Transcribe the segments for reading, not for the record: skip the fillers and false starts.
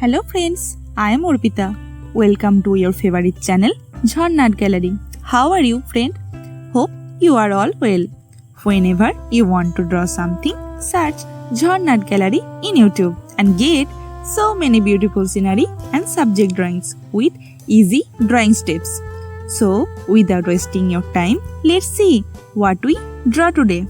Hello friends, I am Arpita. Welcome to your favorite channel, Art Gallery. How are you, friend? Hope you are all well. Whenever you want to draw something, search Art Gallery in YouTube and get so many beautiful scenery and subject drawings with easy drawing steps. So, without wasting your time, let's see what we draw today.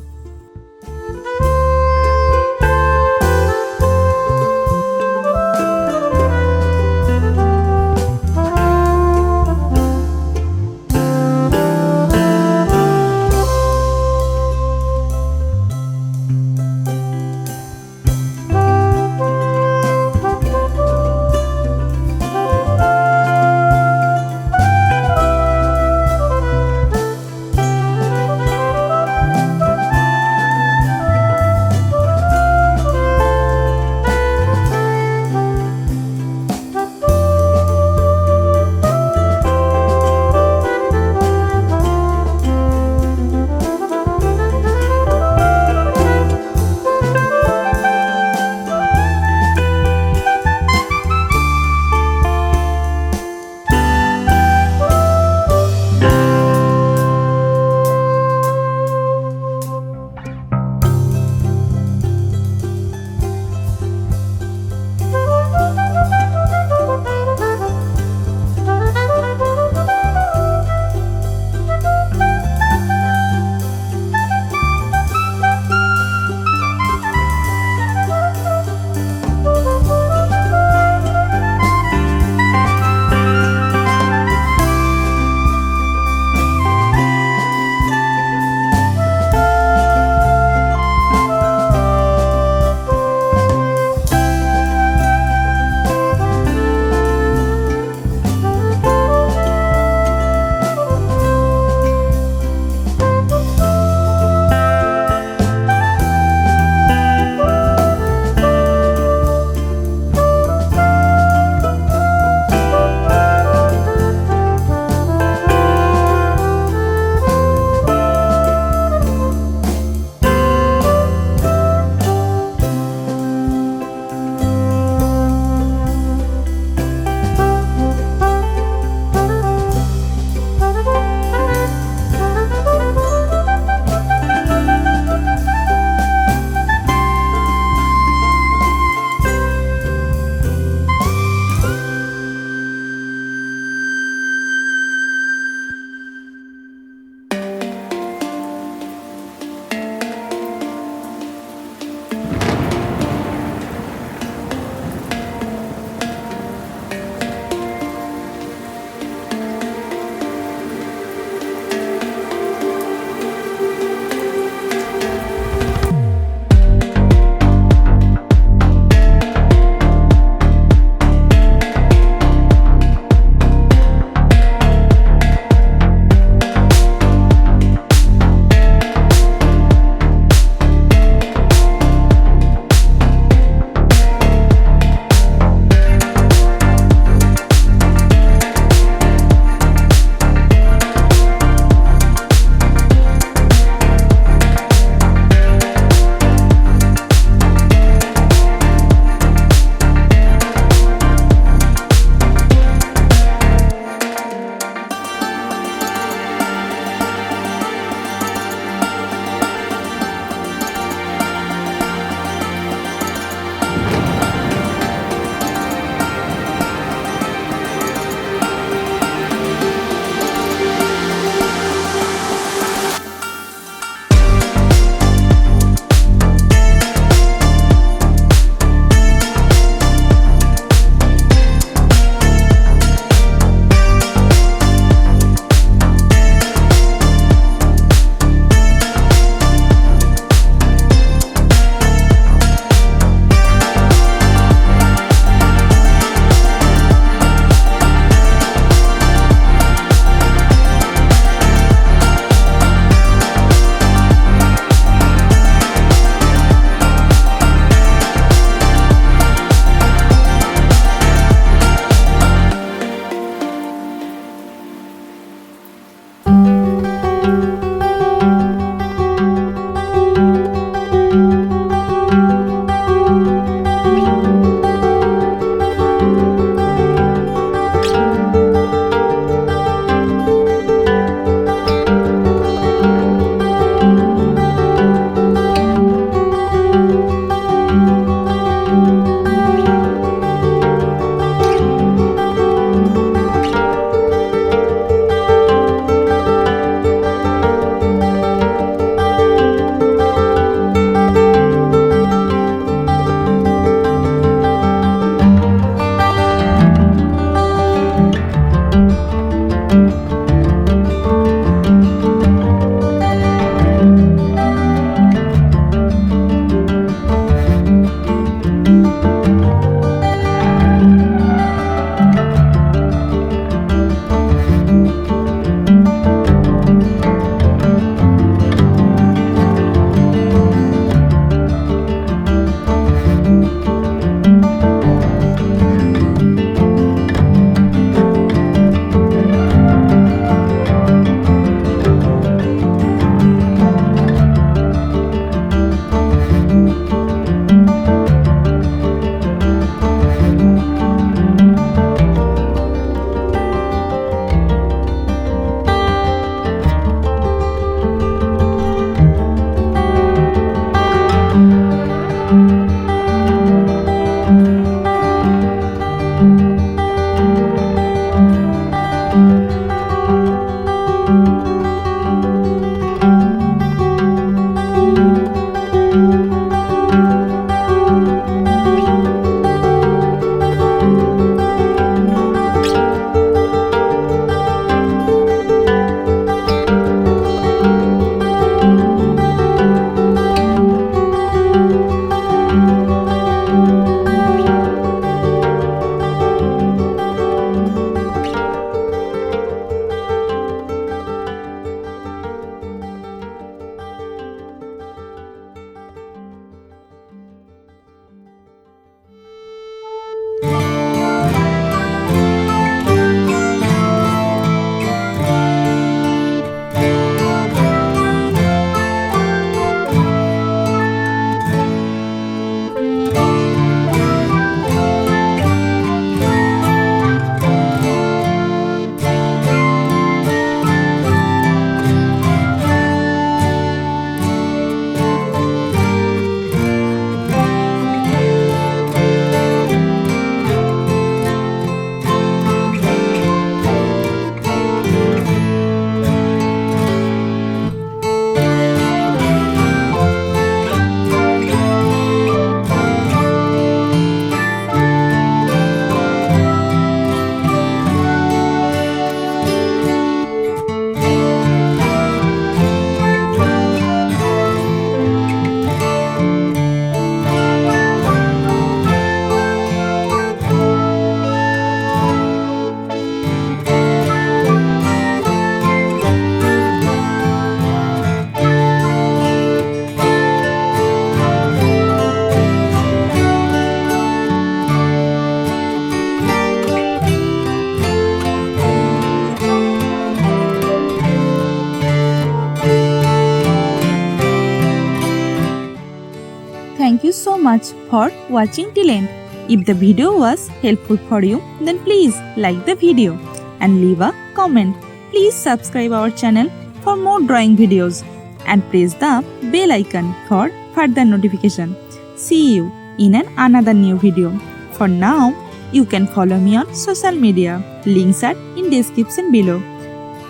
much for watching till end. If the video was helpful for you, then please like the video and leave a comment. Please subscribe our channel for more drawing videos and press the bell icon for further notification. See you in another new video. For now, you can follow me on social media. Links are in description below.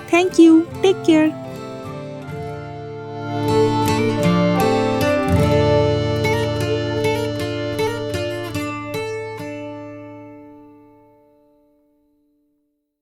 Thank you. Take care.